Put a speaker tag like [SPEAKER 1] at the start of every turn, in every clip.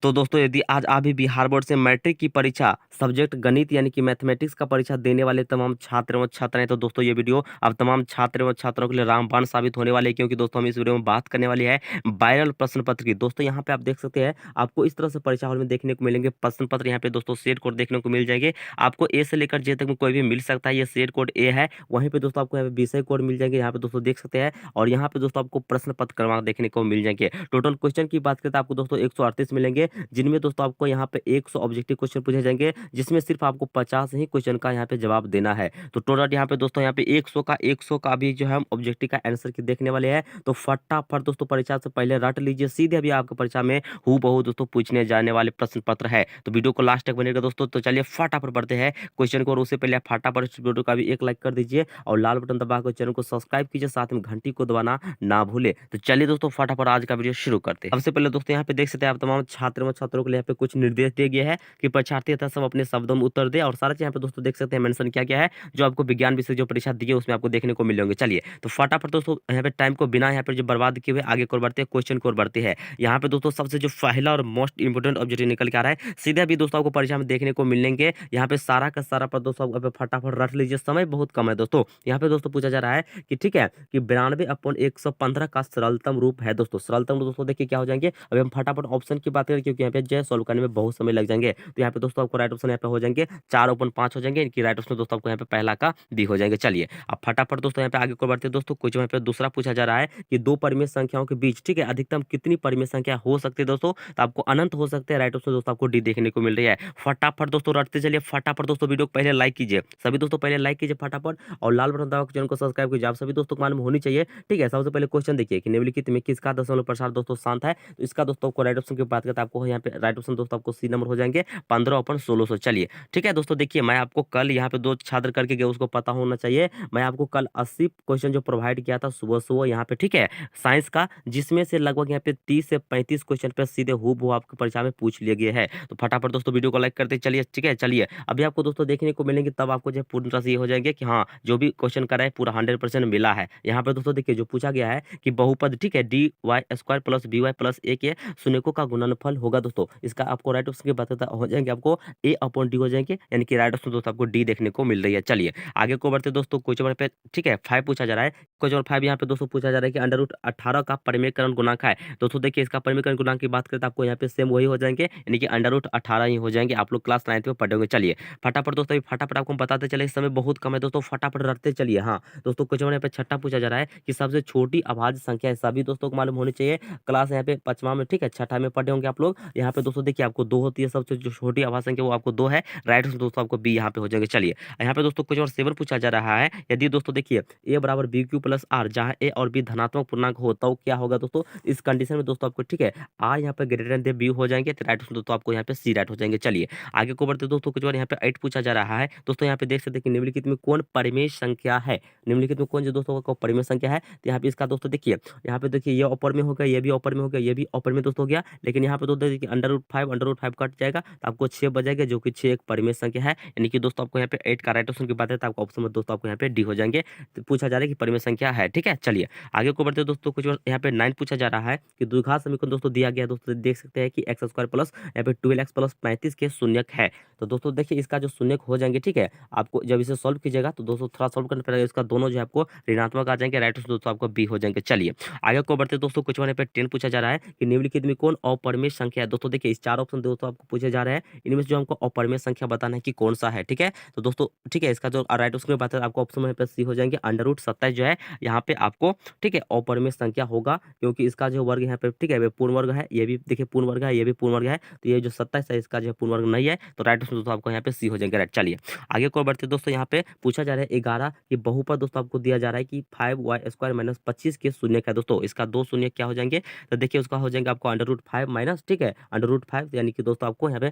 [SPEAKER 1] तो दोस्तों यदि आज आप भी बिहार बोर्ड से मैट्रिक की परीक्षा सब्जेक्ट गणित यानी कि मैथमेटिक्स का परीक्षा देने वाले तमाम छात्र एवं छात्राएं, तो दोस्तों ये वीडियो अब तमाम छात्र एवं छात्राओं के लिए रामबाण साबित होने वाले हैं, क्योंकि दोस्तों हम इस वीडियो में बात करने वाली है वायरल प्रश्न पत्र की। दोस्तों यहाँ पे आप देख सकते हैं, आपको इस तरह से परीक्षा हॉल में देखने को मिलेंगे प्रश्न पत्र। यहाँ पे दोस्तों शेड कोड देखने को मिल जाएंगे, आपको ए से लेकर जे तक में कोई भी मिल सकता है। ये शेड कोड ए है। वहीं पे दोस्तों आपको यहाँ पे विषय कोड मिल जाएंगे, यहाँ पे दोस्तों देख सकते हैं। और यहाँ पे दोस्तों आपको प्रश्न पत्र क्रमांक देखने को मिल जाएंगे। टोटल क्वेश्चन की बात करें तो आपको दोस्तों 138 मिलेंगे, जिनमें दोस्तों आपको यहाँ पे 100 ऑब्जेक्टिव क्वेश्चन पूछे जाएंगे, जिसमें सिर्फ आपको 50 ही क्वेश्चन का यहाँ पे जवाब देना है। तो टोटल यहाँ पे दोस्तों यहाँ पे 100 का भी जो है हम ऑब्जेक्टिव का आंसर की देखने वाले हैं। तो फटाफट दोस्तों परीक्षा से पहले रट लीजिए, सीधे अभी आपके परीक्षा में हूबहू दोस्तों पूछने जाने वाले प्रश्न पत्र है। तो वीडियो को लास्ट तक बनेगा दोस्तों। तो चलिए फटाफट बढ़ते हैं क्वेश्चन को, और उससे पहले फटाफट इस वीडियो का भी एक लाइक कर दीजिए और लाल बटन दबाकर चैनल को सब्सक्राइब कीजिए, साथ में घंटी को दबाना ना भूले। तो चलिए दोस्तों फटाफट आज का वीडियो शुरू करते हैं। सबसे पहले दोस्तों यहाँ पे देख सकते हैं आप तमाम छात्र व छात्रों के लिए यहाँ पे कुछ निर्देश दिए गए हैं कि परीक्षार्थी तथा सब अपने शब्दों में उत्तर दे, और सारा चीज यहाँ पे दोस्तों देख सकते हैं मेंशन किया गया है, जो आपको विज्ञान विषय जो परीक्षा दी है उसमें आपको देखने को मिल होंगे। चलिए तो फटाफट दोस्तों यहाँ पे टाइम को बिना यहाँ पे जो बर्बाद किए हुए आगे को बढ़ते हैं, क्वेश्चन को बढ़ते हैं। यहाँ पे दोस्तों सबसे जो पहला और मोस्ट इंपोर्टेंट ऑब्जेक्टिव निकल के आ रहा है, सीधे अभी दोस्तों आपको परीक्षा में देखने को मिलेंगे। यहाँ पे सारा का सारा पर दोस्तों आप फटाफट रट लीजिए, समय बहुत कम है दोस्तों। यहाँ पे दोस्तों पूछा जा रहा है कि ठीक है कि 92/115 का सरलतम रूप है दोस्तों। सरलतम रूप दोस्तों देखिए क्या हो जाएंगे। अभी हम फटाफट ऑप्शन की बात करें, क्योंकि यहाँ पे जो सॉल्व करने में बहुत समय लग जाएंगे। तो यहाँ पे दोस्तों आपको राइट ऑप्शन यहाँ पे हो जाएंगे 4/5 हो जाएंगे, इनकी राइट ऑप्शन दोस्तों आपको यहाँ पे पहला का डी हो जाएंगे। चलिए अब फटाफट दोस्तों यहाँ पे आगे को बढ़ते हैं दोस्तों। कुछ यहाँ पे दूसरा पूछा जा रहा है कि दो परिमेय संख्याओं के बीच ठीक है अधिकतम कितनी परिमेय संख्या हो सकती है दोस्तों। तो आपको अनंत हो सकते हैं, राइट ऑप्शन दोस्तों आपको डी देखने को मिल रही है। फटाफट दोस्तों रटते चलिए, फटाफट दोस्तों वीडियो को पहले लाइक कीजिए, सभी दोस्तों पहले लाइक कीजिए फटाफट, और लाल बटन दबाकर चैनल को सब्सक्राइब कीजिए। आप सभी दोस्तों को मालूम होनी चाहिए। ठीक है, सबसे पहले क्वेश्चन देखिए कि निम्नलिखित में किसका दशमलव प्रसार दोस्तों शांत है। तो इसका दोस्तों आपको राइट ऑप्शन की बात करते हैं, आपको यहाँ पे राइट ऑप्शन दोस्तों आपको सी नंबर हो जाएंगे 15/1600। चलिए ठीक है दोस्तों, देखिए मैं आपको कल यहाँ पे 2 छात्र करके गए, उसको पता होना चाहिए। मैं आपको कल 80 क्वेश्चन जो प्रोवाइड किया था सुबह सुबह यहाँ पे ठीक है साइंस का, जिसमें से लगभग यहाँ पे 30 से 35 क्वेश्चन पे सीधे हूबहू आपकी परीक्षा में पूछ लिए गए हैं। तो फटाफट दोस्तों वीडियो को लाइक करते चलिए। ठीक है चलिए, अभी आपको दोस्तों देखने को मिलेंगे, तब आपको जो पूर्ण तरह से ये हो जाएंगे कि हाँ जो भी क्वेश्चन करा है पूरा 100% मिला है। यहाँ पे दोस्तों देखिए जो पूछा गया है कि बहुपद ठीक है dy² प्लस by+a के शून्यकों का गुणनफल होगा दोस्तों। इसका आपको राइट ऑप्शन की बात हो जाएंगे, आपको a/d हो जाएंगे, यानी कि राइट ऑप्शन दोस्तों आपको डी देखने को मिल रही है। चलिए आगे को बढ़ते दोस्तों। क्वेश्चन नंबर पे ठीक है 5 पूछा जा रहा है। क्वेश्चन नंबर 5 यहाँ पे दोस्तों पूछा जा रहा है कि √18 का परिमेयकरण गुणांक है दोस्तों। देखिए इसका परिमेयकरण गुणांक की बात करें तो आपको यहाँ पे सेम वही हो जाएंगे, यानी कि √18 ही हो जाएंगे। आप लोग क्लास 9th में पढ़े होंगे। चलिए फटाफट दोस्तों फटाफट आपको बताते चले, इस समय बहुत कम है दोस्तों, फटाफट रखते चलिए। हाँ दोस्तों क्वेश्चन यहाँ पे छठा पूछा जा रहा है कि सबसे छोटी अभाज्य संख्या है, सभी दोस्तों को मालूम होनी चाहिए। क्लास यहाँ पे 5वां में ठीक है छठा में पढ़े होंगे आप लोग। यहाँ पे दोस्तों देखिए आपको 2 होती है, सबसे जो छोटी अभाज्य संख्या वो आपको 2 है। राइट दोस्तों आपको बी यहाँ पे हो जाएंगे। चलिए यहाँ पे दोस्तों क्वेश्चन 7 पूछा जा रहा है, यदि दोस्तों देखिए a = bq+r, जहाँ a और b धनात्मक पूर्णांक हो तो क्या होगा दोस्तों। इस कंडीशन में दोस्तों आपको ठीक है r यहाँ पे ग्रेटर देन b हो जाएंगे, तो राइट दोस्तों आपको यहाँ पे सी राइट हो जाएंगे। चलिए आगे को बढ़ते दोस्तों। कुछ बार यहाँ पे 8 पूछा जा रहा है दोस्तों। यहाँ पे देख सकते हैं कि निम्नलिखित में कौन परिमेय संख्या है। निम्नलिखित में कौन जो दोस्तों का परिमेय संख्या है। तो यहाँ पे इसका दोस्तों देखिए, यहाँ पे देखिए ये अपर में हो गया, ये भी अपर में हो गया, ये भी अपर में दोस्तों हो गया, लेकिन यहाँ पे दोस्तों देखिए √5 कट जाएगा तो आपको 6 बचेगा, जो कि 6 एक परिमेय संख्या है। यानी कि दोस्तों आपको यहाँ पे 8 का राइट ऑप्शन की बात है, तो आपको ऑप्शन में दोस्तों आपको यहाँ पे डी हो जाएंगे। तो पूछा जा रहा है कि परिमेय संख्या है। ठीक है चलिए आगे को बढ़ते दोस्तों। कुछ यहाँ पे 9 पूछा जा रहा है कि द्विघात समीकरण दोस्तों दिया गया दोस्तों। देख सकते हैं कि x² प्लस यहाँ पे 12x प्लस 35 के शून्यक है। तो दोस्तों देखिए इसका जो शून्यक हो जाएंगे ठीक है, आपको जब इसे सॉल्व कीजिएगा तो दोस्तों थोड़ा सॉल्व करना पड़ेगा, इसका दोनों जो है आपको ऋणात्मक आ जाएंगे, राइट दोस्तों आपको बी हो जाएंगे। चलिए आगे को बढ़ते दोस्तों। कुछ यहाँ पे 10 पूछा जा रहा है कि निम्नलिखित में कौन अपरिमेय संख्या है दोस्तों। देखिए इस 4 ऑप्शन दोस्तों आपको पूछे जा रहे हैं, इनमें से जो हमको अपरिमेय संख्या बताना है कि कौन सा है। ठीक है तो दोस्तों ठीक है इसका जो राइट ऑप्शन की बात है आपको ऑप्शन में पे सी हो जाएंगे। √27 जो है यहाँ पे आपको ठीक है अपरिमेय संख्या होगा, क्योंकि इसका जो वर्ग यहाँ पे ठीक है पूर्ण वर्ग है, ये भी देखिए पूर्ण वर्ग है, ये भी पूर्ण वर्ग है, तो ये जो 27 है इसका जो है पूर्ण वर्ग नहीं है, तो राइट ऑप्शन दोस्तों आपको यहाँ पे सी हो जाएंगे। राइट चलिए आगे को बढ़ते दोस्तों। यहाँ पे पूछा जा रहा है 11 कि बहुपद दोस्तों आपको दिया जा रहा है कि 5y² - 25 के शून्यक है दोस्तों। इसका 2 शून्यक क्या हो जाएंगे। तो देखिए उसका हो जाएंगे आपको √5 माइनस ठीक है √5, यानी कि दोस्तों आपको यहाँ पे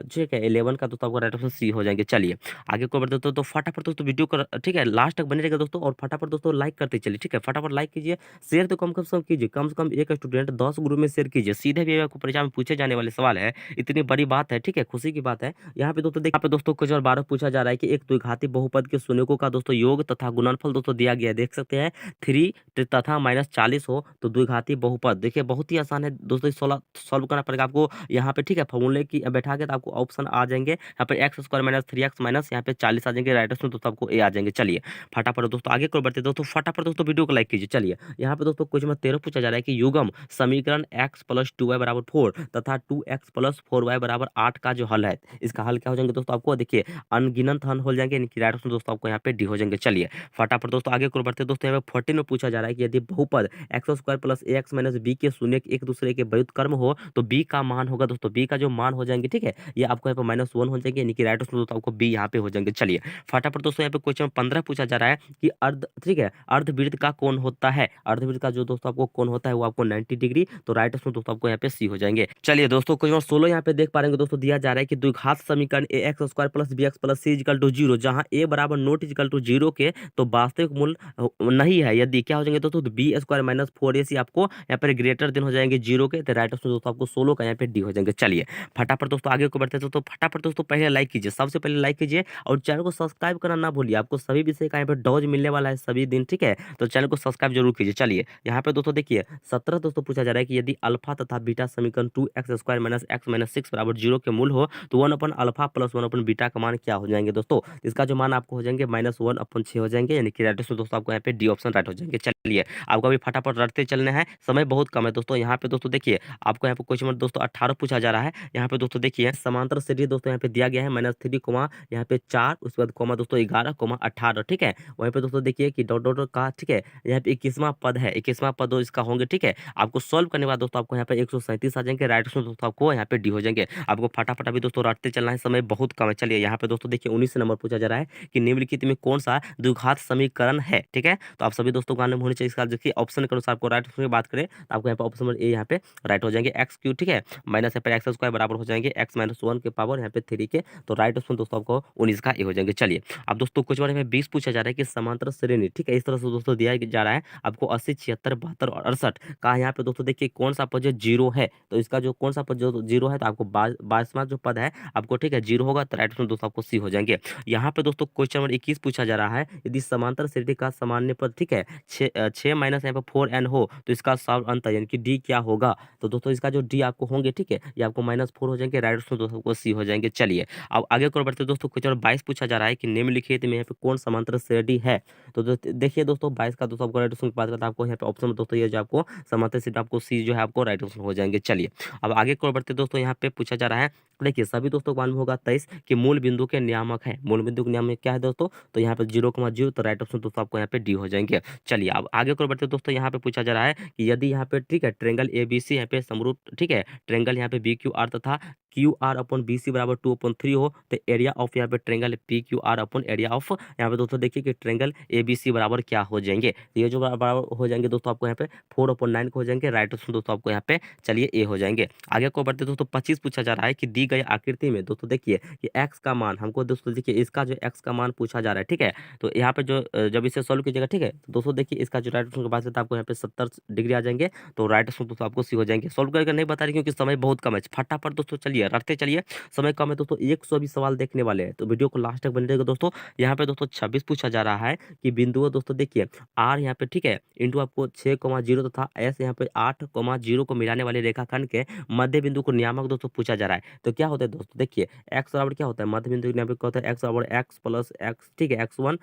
[SPEAKER 1] ठीक है 11 का दोस्तों आपको राइट ऑप्शन सी हो जाएंगे। चलिए आगे को बढ़ते तो फटाफट दोस्तों वीडियो को ठीक है लास्ट तक बने रहेगा दोस्तों, और फटाफट दोस्तों लाइक करते चलिए। ठीक है फटाफट लाइक कीजिए, शेयर तो कम से कम कीजिए, कम से कम एक स्टूडेंट 10 ग्रुप में शेयर कीजिए। सीधे भी आपको परीक्षा में पूछे जाने वाले सवाल है, इतनी बड़ी बात है। ठीक है खुशी की बात है। यहाँ पे दोस्तों यहाँ पे दोस्तों क्वेश्चन 12 पूछा जा रहा है कि एक द्विघाती बहुपद के शून्यकों का दोस्तों योग तथा गुणनफल दोस्तों दिया गया है। देख सकते हैं 3 तथा -40 हो तो द्विघाती बहुपद। देखिए बहुत ही आसान है दोस्तों, 16 सॉल्व करना पड़ेगा आपको यहाँ पे, ठीक है, फॉर्मूले की बैठा के, तो आपको ऑप्शन आ जाएंगे यहाँ पे x square minus 3x minus यहाँ पे 40 आ जाएंगे, राइट में दोस्तों आपको ए आ जाएंगे। चलिए फटाफट दोस्तों आगे को बढ़ते दोस्तों, फटाफट दोस्तों वीडियो को लाइक कीजिए। चलिए यहाँ पे दोस्तों क्वेश्चन नंबर 13 पूछा जा रहा है कि युग्म समीकरण x प्लस 2y बराबर 4 तथा 2x प्लस 4y बराबर 8 का जो हल है, इसका हल क्या हो जाएंगे दोस्तों, आपको देखिए अनगिनत हल हो जाएंगे, यानी कि राइट ऑप्शन दोस्तों आपको यहाँ पे डी हो जाएंगे। चलिए फटाफट दोस्तों आगे को बढ़ते दोस्तों, यहाँ पे 14 में पूछा जा रहा है कि यदि बहुपद एक्स स्क्वायर प्लस ए एक्स माइनस बी के शून्य एक दूसरे के व्युत्क्रम कर्म हो तो बी का मान होगा दोस्तों, बी का जो मान हो जाएंगे, ठीक है, ये आपको यहाँ पे -1 हो जाएंगे, यानी कि राइट ऑप्शन दोस्तों आपको बी यहाँ पे हो जाएंगे। चलिए फटाफट दोस्तों यहाँ पे क्वेश्चन 15 पूछा जा रहा है कि अर्ध, ठीक है, अर्धवृत्त का कोण होता है, अर्धवृत्त का जो दोस्तों आपको कोण होता है वो आपको 90 डिग्री, तो राइट ऑप्शन दोस्तों आपको यहाँ पे सी हो जाएंगे। चलिए दोस्तों क्वेश्चन 16 यहाँ पे देख पा रहे दोस्तों, दिया जा रहा है कि द्विघात समीकरण A X square plus B X plus C equal to 0 जहां ए बराबर नॉट इक्वल टू 0 के तो वास्तविक मूल्य नहीं है, यदि क्या हो जाएंगे दोस्तों, तो बी स्क्वायर माइनस 4ac आपको यहाँ पर ग्रेटर देन हो जाएंगे 0 के, तो राइट ऑप्शन दोस्तों आपको 16 का यहाँ पे डी हो जाएंगे। चलिए फटाफट दोस्तों आगे को बढ़ते दोस्तों, फटाफट दोस्तों पहले लाइक कीजिए, सबसे पहले लाइक कीजिए और चैनल को सब्सक्राइब करना ना भूलिए, आपको सभी विषय का यहाँ पे डॉज मिलने वाला है सभी दिन, ठीक है, तो चैनल को सब्सक्राइब जरूर कीजिए। चलिए यहाँ पे दोस्तों देखिए 17 दोस्तों पूछा जा रहा है कि यदि अल्फा तथा बीटा समीकरण 2x square minus x minus 6 बराबर 0 के मूल हो तो 1 अपन अल्फा प्लस 1 अपन बीटा का मान क्या हो जाएंगे दोस्तों, इसका जो मान आपको हो जाएंगे -1/6 हो जाएंगे, यानी कि राइट दोस्तों आपको यहाँ पे डी ऑप्शन राइट हो जाएंगे। चलिए आपको अभी फटाफट रटते चलने हैं, समय बहुत कम है दोस्तों। यहाँ पे दोस्तों देखिए आपको यहाँ पे क्वेश्चन नंबर दोस्तों 18 पूछा जा रहा है, यहाँ पे दोस्तों देखिए समांतर श्रेणी दोस्तों यहाँ पे दिया गया है -3 कोमा यहाँ पे 4, उसके बाद कोमा दोस्तों 11,18, ठीक है, वहीं पे दोस्तों देखिए कि डॉट डॉट का, ठीक है, यहाँ पे 21वां पद है, 21वां पद इसका होंगे, ठीक है, आपको सॉल्व करने के बाद दोस्तों आपको यहाँ पे 137 आ जाएंगे, राइट ऑप्शन दोस्तों आपको यहाँ पे डी हो जाएंगे। आपको फटाफट अभी दोस्तों रटते चलना है, समय बहुत कम है। चलिए यहाँ पे दोस्तों देखिए 19 नंबर पूछा जा रहा है कि निम्नलिखित में कौन सा द्विघात समीकरण है, ठीक है, तो आप सभी दोस्तों को मालूम होनी चाहिए। इसका देखिए ऑप्शन के अनुसार आपको राइट ऑप्शन की बात करें तो आपको यहाँ पे ऑप्शन नंबर ए यहाँ पे राइट हो जाएंगे, एक्स क्यू, ठीक है, माइनस यहाँ पे एक्स स्क्वायर बराबर हो जाएंगे x माइनस 1 के पावर यहाँ पे 3 के, तो राइट ऑप्शन दोस्तों आपको 19 का ए हो जाएंगे। चलिए अब दोस्तों कुछ बार में 20 पूछा जा रहा है कि समांतर श्रेणी, ठीक है, इस तरह से दोस्तों दिया जा रहा है आपको 80, 76, 72 और 68 का, यहाँ पे दोस्तों देखिए कौन सा पद जो 0 है, तो इसका जो कौन सा पद जो 0 है, तो आपको 22वां जो पद है आपको, ठीक है, 0 होगा, तो राइट ऑप्शन दोस्तों आपको सी हो जाएंगे। यहाँ पे दोस्तों क्वेश्चन नंबर 21 पूछा जा रहा है यदि समांतर श्रेणी का सामान्य पद, ठीक है, 6 माइनस यहाँ पे 4n हो तो इसका सब अंतर यानी कि डी क्या होगा, तो दोस्तों इसका जो डी आपको होंगे, ठीक है, ये आपको -4 हो जाएंगे, राइट ऑप्शन दोस्तों आपको सी हो जाएंगे। चलिए अब आगे को बढ़ते दोस्तों, क्वेश्चन नंबर 22 पूछा जा रहा है कि निम्नलिखित में यहाँ पे कौन समांतर श्रेणी है, तो देखिए दोस्तों 22 का दोस्तों आपको राइट ऑप्शन की बात करता है, आपको यहाँ पे ऑप्शन दोस्तों ये जो आपको समांतर श्रेणी आपको सी जो है आपको राइट ऑप्शन हो जाएंगे। चलिए अब आगे को बढ़ते दोस्तों, यहाँ पे पूछा जा रहा है, देखिए सभी दोस्तों को मालूम होगा 23 कि मूल बिंदु के नियामक है, मूल बिंदु के नियामक क्या है दोस्तों, तो यहाँ पे 0,0, तो राइट ऑप्शन दोस्तों आपको यहाँ पे डी हो जाएंगे। चलिए अब आगे को बढ़ते दोस्तों, यहाँ पे पूछा जा रहा है कि यदि यहाँ पे, ठीक है, ट्रेंगल ABC यहाँ पे समरूप, ठीक है, ट्रेंगल यहाँ पे BQR तथा QR अपॉन BC बराबर 2/3 हो तो एरिया ऑफ यहाँ पे triangle PQR upon area of यहाँ पे दोस्तों देखिए कि ट्रेंगल ABC बराबर क्या हो जाएंगे, तो ये जो बराबर हो जाएंगे दोस्तों आपको यहाँ पे 4/9 हो जाएंगे, राइट ऑप्शन दोस्तों आपको यहाँ पे चलिए ए हो जाएंगे। आगे को बढ़ते दोस्तों 25 पूछा जा रहा है कि दी गई आकृति में दोस्तों देखिए कि एक्स का मान हमको दोस्तों देखिए इसका जो एक्स का मान पूछा जा रहा है, ठीक है, तो यहाँ पे जो जब इसे सोल्व कीजिएगा, ठीक है, तो दोस्तों देखिए इसका जो राइट ऑप्शन की बात करता है आपको यहाँ पे 70 डिग्री आ जाएंगे, तो राइट ऑप्शन दोस्तों आपको सी हो जाएंगे। सोल्व करके नहीं बता रही क्योंकि समय बहुत कम है, फटाफट दोस्तों चलिए रटते चलिए, समय कम है दोस्तों, 100 भी सवाल देखने वाले हैं, तो वीडियो को लास्ट तक बने रहेगा दोस्तों। यहाँ पे दोस्तों 26 पूछा जा रहा है कि बिंदु दोस्तों देखिए आर यहाँ पे, ठीक है, इंटू आपको 6,0 तथा एस यहाँ पे 8,0 को मिलाने वाले रेखाखंड के मध्य बिंदु को नियामक दोस्तों पूछा जा रहा है, तो क्या होता है दोस्तों देखिए एक्स बराबर क्या होता है, मध्य बिंदु के नियामक क्या होता है, एक्स बराबर एक्स प्लस एक्स, ठीक है, x1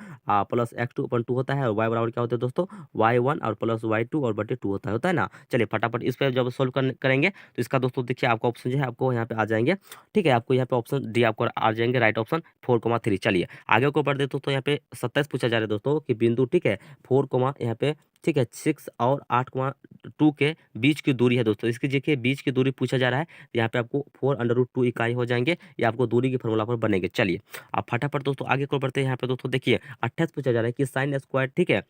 [SPEAKER 1] प्लस x2/2 होता है, और y बराबर क्या होता है दोस्तों y1 और प्लस y2 और बटे 2 होता है ना। चलिए फटाफट इस पर जब सोल्व करेंगे तो इसका दोस्तों देखिए आपका ऑप्शन जो है आपको यहाँ पे आ जाएंगे, ठीक है, आपको यहाँ पे ऑप्शन डी आपको आ जाएंगे, राइट ऑप्शन 4,3। चलिए आगे को बढ़ देते तो यहाँ पे 27 पूछा जा रहा है दोस्तों कि बिंदु, ठीक है, 4, यहाँ पे, ठीक है, 6 और 8,2 के बीच की दूरी है दोस्तों, इसकी देखिए बीच की दूरी पूछा जा रहा है, तो यहाँ पे आपको 4√2 इकाई हो जाएंगे, ये आपको दूरी की फॉर्मूला पर बनेंगे। चलिए आप फटाफट दोस्तों आगे को बढ़ते हैं, यहाँ पे दोस्तों देखिए 28 पूछा जा रहा है कि साइन स्क्वायर, ठीक है,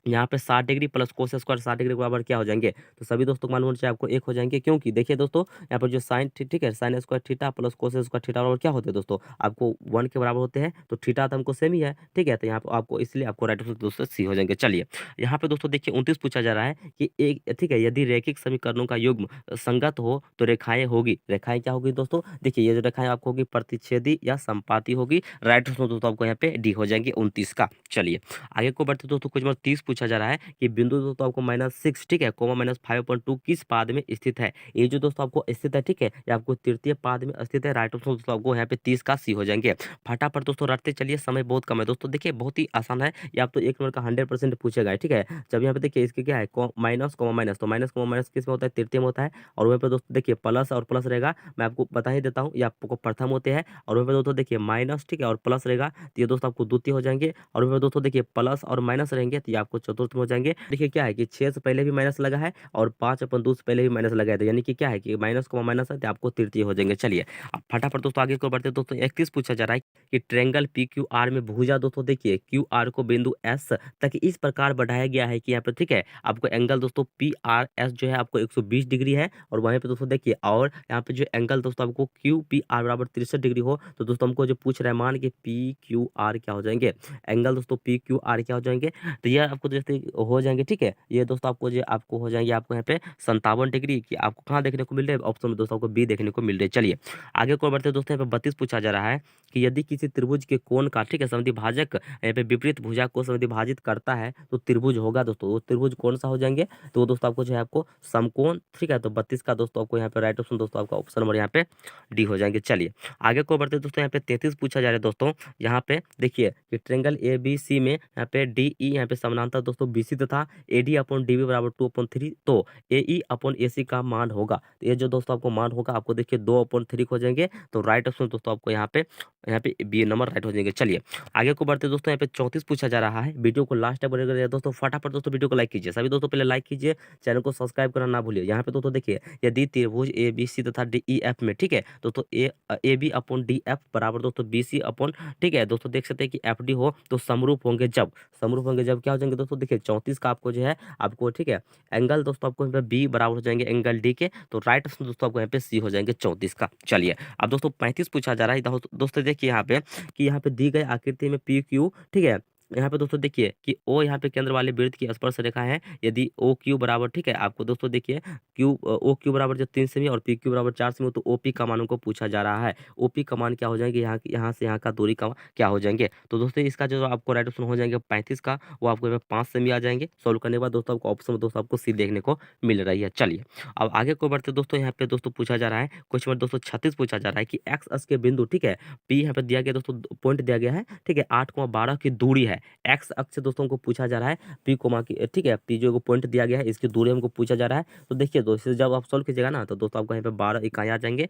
[SPEAKER 1] यहाँ पे 60 degree plus cos square 60 degree के बराबर क्या हो जाएंगे, तो सभी दोस्तों को मालूम होना चाहिए आपको 1 हो जाएंगे, क्योंकि देखिए दोस्तों यहाँ पर जो साइन, ठीक है, sine square theta plus cos square theta बराबर क्या होते हैं दोस्तों, आपको 1 के बराबर होते हैं, तो थीटा तो हमको सेम ही है, ठीक है, तो यहाँ पर आपको इसलिए आपको राइट ऑप्शन दोस्तों सी हो जाएंगे। चलिए यहाँ पे दोस्तों देखिए 29 पूछा जा रहा है कि एक, ठीक है, यदि रैखिक समीकरणों का युग्म संगत हो तो रेखाएं होगी, रेखाएं क्या होगी दोस्तों, देखिए ये जो रेखाएं आपको होगी प्रतिच्छेदी या संपाती होगी, राइट ऑप्शन दोस्तों आपको यहाँ पे डी हो जाएंगे 29 का। चलिए आगे को बढ़ते दोस्तों कुछ 30 पूछा जा रहा है कि बिंदु दोस्तों आपको -6 ठीक है कोमा -5/2 किस पाद में स्थित है। ये जो दोस्तों आपको स्थित है ठीक है ये आपको तृतीय पाद में स्थित है। राइट ऑप्शन दोस्तों आपको यहाँ पे 30 का सी हो जाएंगे। फटाफट दोस्तों रटते चलिए, समय बहुत कम है दोस्तों। देखिए बहुत ही आसान है, ये आप तो 1 नंबर का 100% पूछेगा ठीक है। जब यहाँ पे देखिए इसके क्या है माइनस कोमा माइनस, तो माइनस कोमा माइनस किस में होता है, तृतीय में होता है। और वहीं पे दोस्तों देखिए प्लस और प्लस रहेगा, मैं आपको बता ही देता हूँ, ये आपको प्रथम होते हैं। और वहीं पे दोस्तों देखिए माइनस ठीक है और प्लस रहेगा तो ये दोस्तों आपको द्वितीय हो जाएंगे। और वहीं पे दोस्तों देखिए प्लस और माइनस रहेंगे तो ये आपको चतुर्थ में हो जाएंगे। देखिए क्या है कि 6 से पहले भी माइनस लगा है और 5/2 से पहले भी माइनस लगा है, तो यानी कि क्या है कि माइनस कोमा माइनस है तो आपको तृतीय हो जाएंगे। चलिए अब फटाफट दोस्तों आगे को बढ़ते हैं। दोस्तों 31 पूछा जा रहा है कि ट्रायंगल पी क्यू आर में भुजा दोस्तों देखिए क्यू आर को बिंदु एस तक इस प्रकार बढ़ाया गया है कि यहाँ पे ठीक है आपको एंगल दोस्तों पी आर एस जो है आपको 120 डिग्री है। और वहीं पे दोस्तों देखिए और यहाँ पे जो एंगल दोस्तों आपको क्यू पी आर बराबर 63 डिग्री हो, तो दोस्तों हमको जो पूछ रहा है मान के पी क्यू आर क्या हो जाएंगे, एंगल दोस्तों पी क्यू आर क्या हो जाएंगे, तो ये आपको जैसे हो जाएंगे ठीक है। ये दोस्तों आपको जो आपको हो जाएंगे आपको यहाँ पे 57 डिग्री की आपको कहाँ देखने को मिल रहा है, ऑप्शन में दोस्तों आपको बी देखने को मिल रही है। चलिए आगे को बढ़ते हैं दोस्तों। यहाँ पे 32 पूछा जा रहा है कि यदि किसी त्रिभुज के कोण का ठीक है समद्विभाजक यहाँ पे विपरीत भुजा को समद्विभाजित करता है तो त्रिभुज होगा दोस्तों। वो त्रिभुज कौन सा हो जाएंगे, तो वो दोस्तों आपको जो है आपको समकोण ठीक है। तो 32 का दोस्तों आपको यहाँ पे राइट ऑप्शन दोस्तों आपका ऑप्शन नंबर यहाँ पे डी हो जाएंगे। चलिए आगे को बढ़ते हैं दोस्तों। यहाँ पे 33 पूछा जा रहा है दोस्तों। यहाँ पे देखिए कि ट्रायंगल ए बी सी में यहाँ पे डी ई यहाँ पे समानांतर दोस्तों बी सी तथा A D upon D B बराबर 2/3, तो ए ई अपॉन ए सी का मान होगा। तो ये जो दोस्तों आपको मान होगा आपको देखिए 2/3 हो जाएंगे। तो राइट ऑप्शन दोस्तों आपको यहाँ पे बी नंबर राइट हो जाएंगे। चलिए आगे को बढ़ते दोस्तों। यहाँ पे 34 पूछा जा रहा है। वीडियो को लास्ट तक बनेगा दोस्तों। फटाफट दोस्तों वीडियो को लाइक कीजिए, सभी दोस्तों पहले लाइक कीजिए, चैनल को सब्सक्राइब करना ना भूलिए। यहाँ पे दोस्तों देखिए यदि त्रिभुज ए बी सी तथा डी ई एफ में ठीक है दोस्तों A B upon D F बराबर दोस्तों बी सी अपॉन ठीक है दोस्तों देख सकते हैं कि एफ डी हो, तो समरूप होंगे जब क्या हो जाएंगे दोस्तों। देखिए 34 का आपको जो है आपको ठीक है एंगल दोस्तों आपको यहाँ पे बी बराबर हो जाएंगे एंगल डी के, तो राइट ऑप्शन दोस्तों आपको यहाँ पे सी हो जाएंगे 34 का। चलिए अब दोस्तों 35 पूछा जा रहा है दोस्तों। देखिए यहाँ पे कि यहाँ पे दी गई आकृति में पी क्यू ठीक है, यहाँ पे दोस्तों देखिए कि ओ यहाँ पे केंद्र वाले वृत्त की स्पर्श रेखा है। यदि ओ क्यू बराबर ठीक है आपको दोस्तों देखिए ओ क्यू बराबर जो 3 सेमी और पी क्यू बराबर 4 सेमी, तो ओपी का मान को पूछा जा रहा है। ओपी का मान क्या हो जाएंगे, यहाँ से यहाँ का दूरी का क्या हो जाएंगे, तो दोस्तों इसका जो आपको राइट ऑप्शन हो जाएंगे 35 का, वो आपको यहाँ पे 5 सेमी आ जाएंगे। सोल्व करने के बाद दोस्तों आपको ऑप्शन में दोस्तों आपको सी देखने को मिल रही है। चलिए अब आगे को बढ़ते दोस्तों। यहाँ पे दोस्तों पूछा जा रहा है क्वेश्चन नंबर दोस्तों 36 पूछा जा रहा है कि एक्स अक्ष के बिंदु ठीक है पी यहाँ पे दिया गया दोस्तों, पॉइंट दिया गया है ठीक है 8,12 की दूरी है। एक्स अक्ष से दोस्तों को पूछा जा रहा है पी कोमा की ठीक है, पी जो पॉइंट दिया गया है इसकी दूरी हमको पूछा जा रहा है। तो देखिए दोस्तों जब आप सोल्व कीजिएगा ना तो दोस्तों आपको यहाँ पे 12 इकाई आ जाएंगे।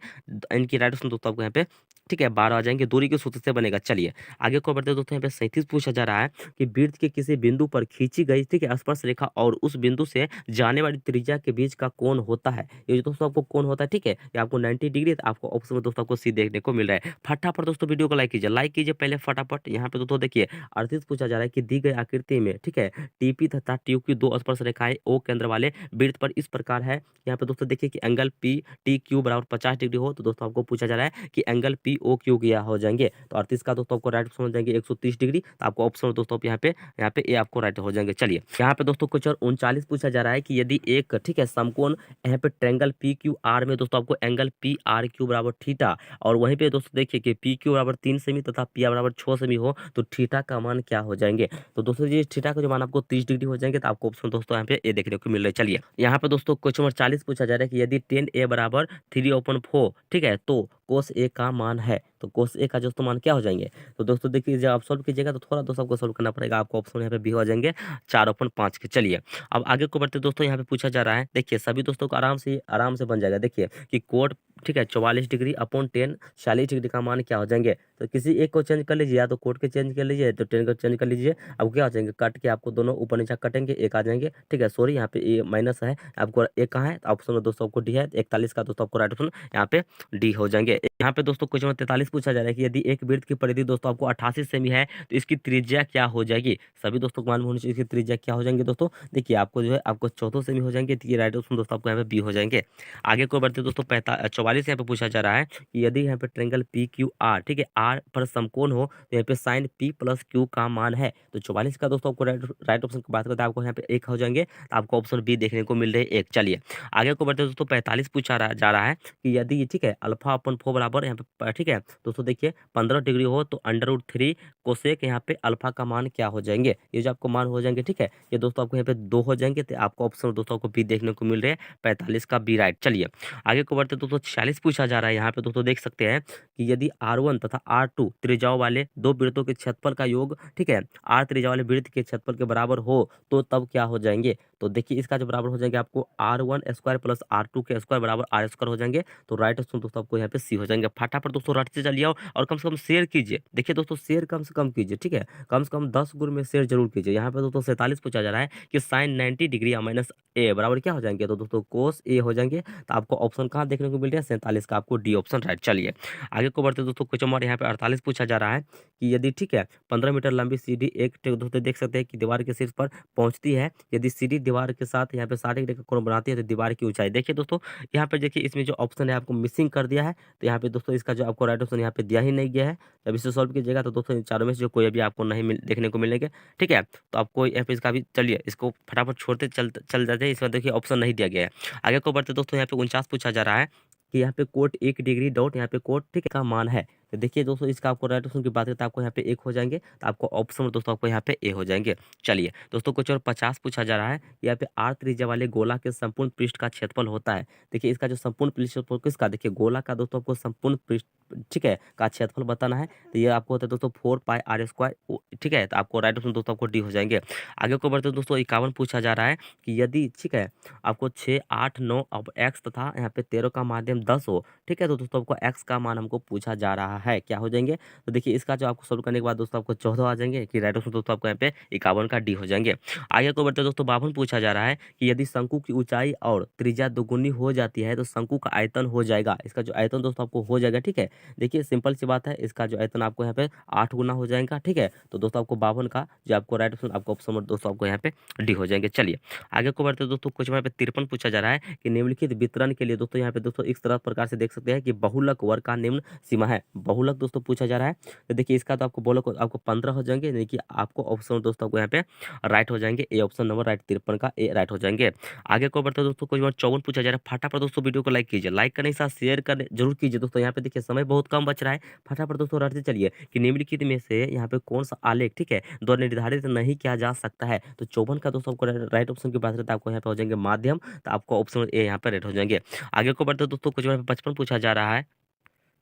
[SPEAKER 1] इनकी राइट ऑप्शन दोस्तों आपको यहाँ पे ठीक है 12 आ जाएंगे, दूरी के सूत्र से बनेगा। चलिए आगे को बढ़ते दोस्तों। यहाँ पे 37 पूछा जा रहा है कि वृत्त के किसी बिंदु पर खींची गई ठीक है स्पर्श रेखा और उस बिंदु से जाने वाली त्रिज्या के बीच का कोण होता है। ये जो दोस्तों आपको कोण होता है ठीक है ये आपको 90 डिग्री, तो आपको ऑप्शन में दोस्तों आपको सी देखने को मिल रहा है। फटाफट दोस्तों वीडियो को लाइक कीजिए पहले फटाफट। यहाँ पे दोस्तों देखिए 38 पूछा जा रहा है कि दी गई आकृति में ठीक है टीपी तथा ट्यू की दो स्पर्श रेखाएं ओ केंद्र वाले वृत्त पर इस प्रकार है। यहाँ पे दोस्तों देखिए कि एंगल पी टी क्यू बराबर 50 डिग्री हो, तो दोस्तों आपको पूछा जा रहा है कि एंगल पी ओ क्यू क्या हो जाएंगे। तो 38 का दोस्तों आपको राइट ऑप्शन हो जाएंगे 130 डिग्री, तो आपको ऑप्शन दोस्तों यहाँ पे ए आपको राइट हो जाएंगे। चलिए यहाँ पे दोस्तों क्वेश्चन 39 पूछा जा रहा है कि यदि एक ठीक है समकोण यहाँ पे ट्रायंगल पी क्यू आर में दोस्तों आपको एंगल पी आर क्यू बराबर थीटा, और वहीं पे दोस्तों देखिए कि पी क्यू बराबर 3 सेमी तथा पी आर बराबर 6 सेमी हो, तो थीटा का मान क्या हो जाएंगे। तो दोस्तों ये थीटा का जो मान आपको 30 डिग्री हो जाएंगे, तो आपको ऑप्शन दोस्तों यहाँ पे ए देखने को मिल रहा है। चलिए यहाँ पे दोस्तों क्वेश्चन नंबर 40 पूछा जा रहा है कि यदि tan a बराबर 3/4 ठीक है तो cos a का मान है, तो cos a का दोस्तों मान क्या हो जाएंगे। तो दोस्तों देखिए जब आप सॉल्व कीजिएगा तो थोड़ा दोस्तों आपको सॉल्व करना पड़ेगा, आपको ऑप्शन यहाँ पे भी हो जाएंगे 4/5 के। चलिए अब आगे को बढ़ते दोस्तों। यहाँ पे पूछा जा रहा है देखिए सभी दोस्तों को आराम से बन जाएगा। देखिए कि कोट ठीक है 44 डिग्री अपॉन 10 40 डिग्री का मान क्या हो जाएंगे, तो किसी एक को चेंज कर लीजिए, या तो कोट के चेंज कर लीजिए तो 10 को चेंज कर लीजिए। अब क्या हो जाएंगे कट के आपको दोनों ऊपर नीचे कटेंगे, एक आ जाएंगे ठीक है। सॉरी यहाँ पे ये माइनस है, आपको एक कहाँ है तो ऑप्शन में दोस्तों आपको डी है। 41 का दोस्तों आपको राइट ऑप्शन यहाँ पे डी हो जाएंगे। यहाँ पे दोस्तों क्वेश्चन 43 पूछा जा रहा है कि यदि एक वृत्त की परिधि दोस्तों आपको 88 सेमी है तो इसकी त्रिज्या क्या हो जाएगी। सभी दोस्तों को मालूम होनी चाहिए इसकी त्रिज्या क्या हो जाएंगे। दोस्तों देखिए आपको जो है आपको 14 सेमी हो जाएंगे, तो ये राइट ऑप्शन दोस्तों आपको यहाँ पे बी हो जाएंगे। आगे को बढ़ते दोस्तों 44 यहाँ पे पूछा जा रहा है कि यदि यहाँ पे ट्रायंगल पी क्यू आर ठीक है आर पर समकोण हो तो यहाँ पे साइन पी प्लस क्यू का मान है। तो 44 का दोस्तों आपको राइट ऑप्शन की बात करते हैं आपको यहाँ पे एक हो जाएंगे, तो आपको ऑप्शन बी देखने को मिल रहे हैं एक। चलिए आगे को बढ़ते दोस्तों 45 पूछा जा रहा है कि यदि ठीक है α/4 अल्फा बराबर यहाँ पे ठीक है दोस्तों देखिए 15 डिग्री हो तो √3 कोसेक यहाँ पे अल्फा का मान क्या हो जाएंगे, ये जो आपको मान हो जाएंगे ठीक है, ये दोस्तों आपको यहाँ पे 2 हो जाएंगे। तो आपको ऑप्शन दोस्तों को बी देखने को मिल रहे हैं, 45 का बी राइट। चलिए आगे को बढ़ते दोस्तों 46 पूछा जा रहा है। यहाँ पे दोस्तों देख सकते हैं कि यदि R1 तथा R2 त्रिज्याओं वाले दो वृत्तों के क्षेत्रफल का योग ठीक है R त्रिज्या वाले वृत्त के क्षेत्रफल के बराबर हो तो तब क्या हो जाएंगे। तो देखिए इसका जो बराबर हो जाएंगे आपको R1² प्लस R2 के स्क्वायर बराबर R² हो जाएंगे। तो राइट ऑप्शन दोस्तों आपको यहाँ पे सी हो जाएंगे। फटाफट दोस्तों रटते चलिए और कम से कम शेयर कीजिए। देखिए दोस्तों शेयर कम से कम कीजिए ठीक है, कम से कम 10 गुण में शेयर जरूर कीजिए। यहाँ पे दोस्तों 47 पूछा जा रहा है कि साइन 90 डिग्री माइनस ए बराबर क्या हो जाएंगे। तो दोस्तों कोस ए हो जाएंगे। तो आपको ऑप्शन कहाँ देखने को मिल रहा है, 47 का आपको डी ऑप्शन राइट। चलिए आगे को बढ़ते दोस्तों क्वेश्चन नंबर यहाँ पे 48 पूछा जा रहा है कि यदि ठीक है 15 मीटर लंबी सीढ़ी एक दोस्तों देख सकते हैं कि दीवार के शीर्ष पर पहुंचती है। यदि सीढ़ी दीवार के साथ यहाँ पे 60 डिग्री का कोण बनाती है तो दीवार की ऊंचाई देखिए दोस्तों यहाँ पे देखिए इसमें जो ऑप्शन है आपको मिसिंग कर दिया है। तो यहाँ पे दोस्तों इसका जो आपको राइट ऑप्शन यहाँ पे दिया ही नहीं गया है। जब इसे सॉल्व कीजिएगा तो दोस्तों इन चारों में से जो कोई अभी आपको नहीं देखने को मिलेंगे ठीक है। तो आपको यहाँ पे इसका भी चलिए इसको फटाफट छोड़ते चल जाते हैं। इसमें देखिए ऑप्शन नहीं दिया गया है। आगे को बढ़ते दोस्तों यहाँ पे 49 पूछा जा रहा है कि यहाँ पे कोट 1 डिग्री डॉट यहाँ पे कोट ठीक है का मान है। तो देखिए दोस्तों इसका आपको राइट ऑप्शन की बात करें तो आपको यहाँ पे 1 हो जाएंगे। तो आपको ऑप्शन दोस्तों आपको यहाँ पे ए हो जाएंगे। चलिए दोस्तों कुछ और 50 पूछा जा रहा है। यहाँ पे R त्रिज्या वाले गोला के संपूर्ण पृष्ठ का क्षेत्रफल होता है। देखिए इसका जो संपूर्ण पृष्ठफल किसका, देखिए गोला का दोस्तों आपको संपूर्ण पृष्ठ ठीक है का क्षेत्रफल बताना है। तो ये आपको होता है दोस्तों 4πr² ठीक है। तो आपको राइट ऑप्शन दोस्तों आपको डी हो जाएंगे। आगे को बढ़ते दोस्तों 51 पूछा जा रहा है कि यदि ठीक है आपको 6, 8, 9 अब x तथा यहाँ पे 13 का माध्यम 10 हो ठीक है। तो दोस्तों आपको x का मान हमको पूछा जा रहा है, क्या हो जाएंगे। तो देखिए इसका जो आपको सोल्व करने के बाद दोस्तों आपको 14 आ जाएंगे कि राइट ऑप्शन दोस्तों आपको यहाँ पे 51 का डी हो जाएंगे। आगे को बढ़ते दोस्तों 52 पूछा जा रहा है कि यदि शंकु की ऊंचाई और त्रिज्या दोगुनी हो जाती है तो शंकु का आयतन हो जाएगा। इसका जो आयतन दोस्तों आपको हो जाएगा ठीक है। देखिए सिंपल सी बात है, इसका जो आयतन आपको यहाँ पे 8 गुना हो जाएगा ठीक है। तो दोस्तों आपको 52 का जो आपको राइट ऑप्शन आपको ऑप्शन दोस्तों आपको यहाँ पे डी हो जाएंगे। चलिए आगे को बढ़ते दोस्तों कुछ यहाँ पे 53 पूछा जा रहा है कि निम्नलिखित वितरण के लिए दोस्तों यहाँ पे दोस्तों इस तरह प्रकार से देख सकते हैं कि बहुलक वर्ग का निम्न सीमा है। बहुलक दोस्तों पूछा जा रहा है। तो देखिए इसका तो आपको बहुलक आपको 15 हो जाएंगे, यानी कि आपको ऑप्शन दोस्तों आपको यहाँ पे राइट हो जाएंगे। ए ऑप्शन नंबर राइट 53 का ए राइट हो जाएंगे। आगे को बढ़ते दोस्तों कुछ 54 पूछा जा रहा है। फटाफट दोस्तों वीडियो को लाइक कीजिए, लाइक करने के साथ शेयर करने जरूर कीजिए दोस्तों। यहाँ पे देखिए समय बहुत कम बच रहा है। फटाफट दोस्तों रटते चलिए कि निम्नलिखित में से यहाँ पे कौन सा आलेख ठीक है द्वारा निर्धारित नहीं किया जा सकता है। तो 54 का दोस्तों आपको राइट ऑप्शन की बात करते हैं आपको यहाँ पे हो जाएंगे माध्यम। तो आपको ऑप्शन ए यहाँ पे रेट हो जाएंगे। आगे को बढ़ते दोस्तों कुछ 55 पूछा जा रहा है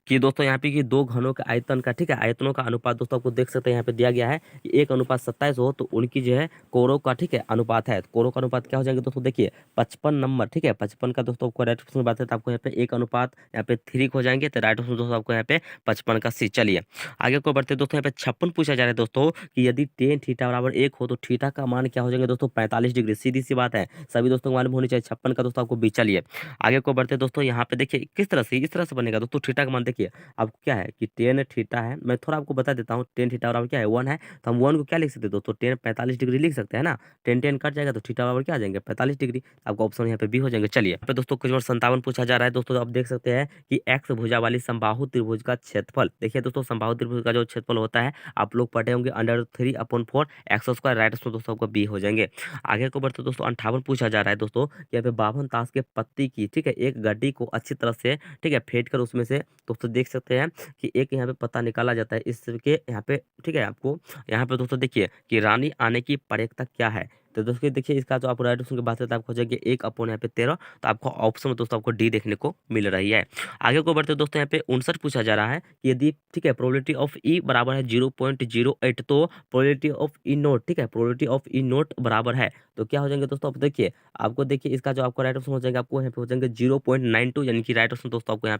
[SPEAKER 1] कि दोस्तों यहाँ पे कि दो घनों के आयतन का ठीक है आयतनों का अनुपात दोस्तों आपको देख सकते हैं यहाँ पे दिया गया है कि 1:27 हो तो उनकी जो है कोरों का ठीक है अनुपात है। तो कोरों का अनुपात क्या हो जाएंगे दोस्तों, देखिए 55 नंबर ठीक है 55 का दोस्तों आपको राइट ऑप्शन बात है तो आपको यहाँ पे 1 यहाँ पे 3 हो जाएंगे। तो राइट ऑप्शन दोस्तों आपको यहाँ पे 55 का सी। चलिए आगे को बढ़ते दोस्तों यहाँ पे 56 पूछा जा रहा है दोस्तों कि यदि टेन थीटा बराबर 1 हो तो थीटा का मान क्या हो जाएंगे दोस्तों 45 डिग्री। सीधी सी बात है, सभी दोस्तों को मालूम होनी चाहिए। 56 का दोस्तों आपको बी। चलिए आगे को बढ़ते दोस्तों यहाँ पे देखिए किस तरह से इस तरह से बनेगा दोस्तों। थीटा का मान देखिए आपको क्या है कि टेन थीटा है। मैं थोड़ा आपको बता देता हूँ टेन थीटा बराबर क्या है 1 है। तो हम 1 को क्या लिख सकते हैं दोस्तों, टेन 45 डिग्री लिख सकते हैं ना। टेन टेन कट जाएगा तो थीटा बराबर क्या आ जाएंगे 45 डिग्री। आपका ऑप्शन यहाँ पे बी हो जाएंगे। चलिए यहाँ पे दोस्तों कुछ और 57 पूछा जा रहा है दोस्तों। आप देख सकते हैं कि एक्स भुजा वाली समबाहु त्रिभुज का क्षेत्रफल देखिए दोस्तों समबाहु त्रिभुज का जो क्षेत्रफल होता है आप लोग पढ़े होंगे √3/4 x²। राइट ऑप्शन दोस्तों आपको बी हो जाएंगे। आगे को बढ़ते दोस्तों 58 पूछा जा रहा है दोस्तों कि यहाँ पे 52 ताश के पत्ती की ठीक है एक गड्डी को अच्छी तरह से ठीक है फेंट कर उसमें से दोस्तों देख सकते हैं कि एक यहाँ पे पत्ता निकाला जाता है इसके यहाँ पे ठीक है। आपको यहाँ पे दोस्तों देखिए कि रानी आने की प्रायिकता क्या है। तो दोस्तों देखिए इसका जो आपको राइट ऑप्शन की बात है तो आपको हो जाएगी 1 यहाँ पे 13। तो आपको ऑप्शन में दोस्तों आपको डी देखने को मिल रही है। आगे को बढ़ते दोस्तों यहाँ पे 59 पूछा जा रहा है कि यदि ठीक है प्रोबेबिलिटी ऑफ ई बराबर है 0.08 तो प्रोबेबिलिटी ऑफ ई नोट ठीक है प्रोबेबिलिटी ऑफ ई नोट बराबर है तो क्या हो जाएंगे दोस्तों। आप देखिए आपको देखिए इसका जो आपको राइट ऑप्शन हो जाएगा आपको यहाँ पे हो जाएंगे 0.92 यानी कि राइट ऑप्शन दोस्तों आपको यहाँ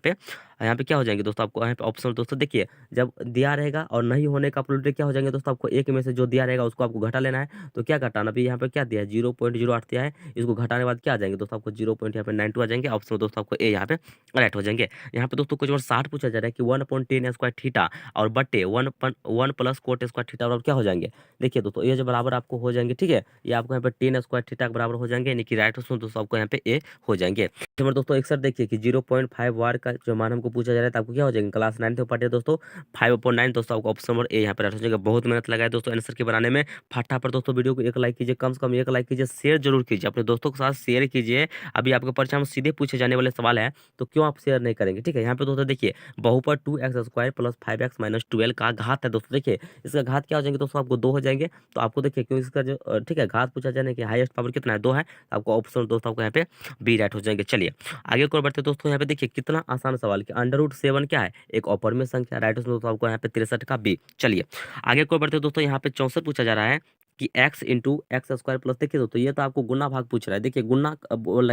[SPEAKER 1] पे क्या हो जाएंगे दोस्तों। आपको यहाँ पे ऑप्शन दोस्तों देखिए जब दिया रहेगा और नहीं होने का प्रोबेबिलिटी क्या हो जाएंगे दोस्तों। आपको एक में से जो दिया रहेगा उसको आपको घटा लेना है। तो क्या घटाना, अभी यहाँ पे क्या दिया है 0.08 दिया है, इसको घटाने के बाद क्या आ जाएंगे दोस्तों आपको 0.92 आ जाएंगे। ऑप्शन दोस्तों आपको ए यहाँ पे राइट हो जाएंगे। यहाँ पे दोस्तों कुछ और 60 पूछा जा रहा है कि 1/10² थीटा और बटे 1 प्लस कोट स्क्वायर थीटा बराबर क्या हो जाएंगे। देखिए दोस्तों ये जो बराबर आपको हो जाएंगे ठीक है ये आपको यहाँ पे 10² थीटा के बराबर हो जाएंगे यानी कि राइट ऑप्शन दोस्तों आपको यहाँ पे ए हो जाएंगे। नंबर दोस्तों 61 देखिए कि 0.5 वार का जो मान हमको पूछा जा रहा है तो आपको क्या हो जाएगा क्लास 9 में पढ़े दोस्तों 5/9 दोस्तों आपको ऑप्शन नंबर ए यहाँ पे राइट हो जाएगा। बहुत मेहनत लगाए दोस्तों आंसर के बनाने में। फटाफट दोस्तों वीडियो को एक लाइक कीजिए, कम कम से कम एक लाइक कीजिए, शेयर जरूर कीजिए, अपने दोस्तों के साथ शेयर कीजिए। अभी आपके परीक्षा में सीधे पूछे जाने वाले सवाल है, तो क्यों आप शेयर नहीं करेंगे? ठीक है, यहाँ पे दोस्तों देखिए, बहुपद 2x² प्लस 5x माइनस 12 का घात है दोस्तों। देखिए इसका घात क्या हो जाएंगे दोस्तों, आपको 2 हो जाएंगे। तो आपको देखिए क्यों इसका जो ठीक है घात पूछा जाने की हाईएस्ट पावर कितना है, 2 है, तो आपको ऑप्शन दोस्तों आपको यहाँ पे बी राइट हो जाएंगे। चलिए आगे को बढ़ते दोस्तों, यहाँ पे देखिए कितना आसान सवाल कि √7 क्या है, एक अपरिमेय संख्या, राइट दोस्तों आपको यहाँ पे 63 का बी। चलिए आगे को बढ़ते दोस्तों, यहाँ पे 64 पूछा जा रहा है कि x into x square plus, देखिए दोस्तों ये तो आपको गुना भाग पूछ रहा है। देखिए गुना